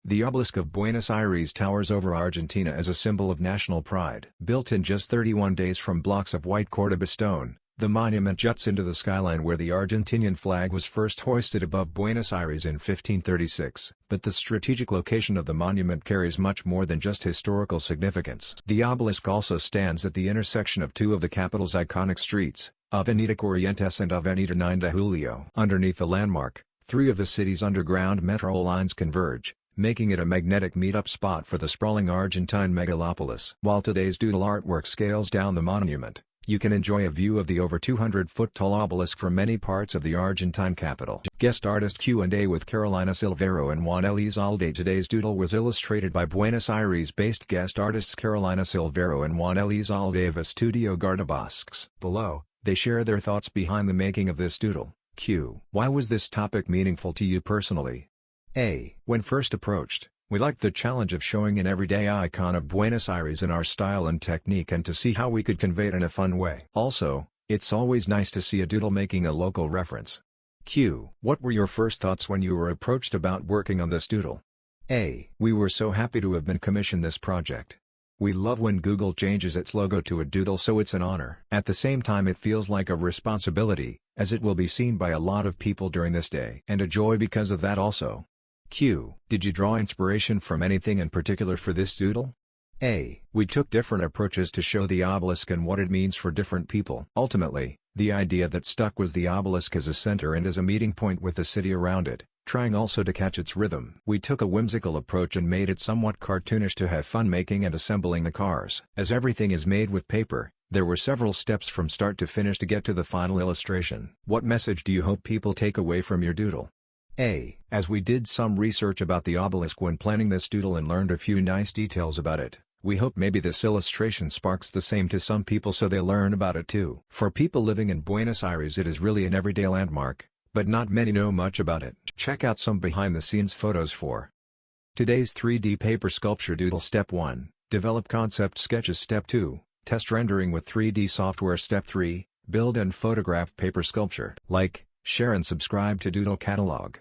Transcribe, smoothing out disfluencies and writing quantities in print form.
The obelisk of Buenos Aires towers over Argentina as a symbol of national pride. Built in just 31 days from blocks of white Córdoba stone, the monument juts into the skyline where the Argentinian flag was first hoisted above Buenos Aires in 1536. But the strategic location of the monument carries much more than just historical significance. The obelisk also stands at the intersection of two of the capital's iconic streets, Avenida Corrientes and Avenida de Julio. Underneath the landmark, three of the city's underground metro lines converge, making it a magnetic meetup spot for the sprawling Argentine megalopolis. While today's Doodle artwork scales down the monument, you can enjoy a view of the over 200-foot-tall obelisk from many parts of the Argentine capital. Guest artist Q&A with Carolina Silvero and Juan. Elizalde. Today's Doodle was illustrated by Buenos Aires-based guest artists Carolina Silvero and Juan Elizalde of Estudio Guardabosques. Below, they share their thoughts behind the making of this Doodle. Q. Why was this topic meaningful to you personally? A. When first approached, we liked the challenge of showing an everyday icon of Buenos Aires in our style and technique and to see how we could convey it in a fun way. Also, it's always nice to see a doodle making a local reference. Q. What were your first thoughts when you were approached about working on this doodle? A. We were so happy to have been commissioned this project. We love when Google changes its logo to a doodle, so it's an honor. At the same time it feels like a responsibility, as it will be seen by a lot of people during this day. And a joy because of that also. Q. Did you draw inspiration from anything in particular for this doodle? A. We took different approaches to show the obelisk and what it means for different people. Ultimately, the idea that stuck was the obelisk as a center and as a meeting point with the city around it, trying also to catch its rhythm. We took a whimsical approach and made it somewhat cartoonish to have fun making and assembling the cars. As everything is made with paper, there were several steps from start to finish to get to the final illustration. What message do you hope people take away from your doodle? A. As we did some research about the obelisk when planning this doodle and learned a few nice details about it, we hope maybe this illustration sparks the same to some people so they learn about it too. For people living in Buenos Aires it is really an everyday landmark, but not many know much about it. Check out some behind-the-scenes photos for today's 3D paper sculpture doodle. Step 1. Develop concept sketches. Step 2. Test rendering with 3D software. Step 3. Build and photograph paper sculpture. Like, share and subscribe to Doodle Catalog.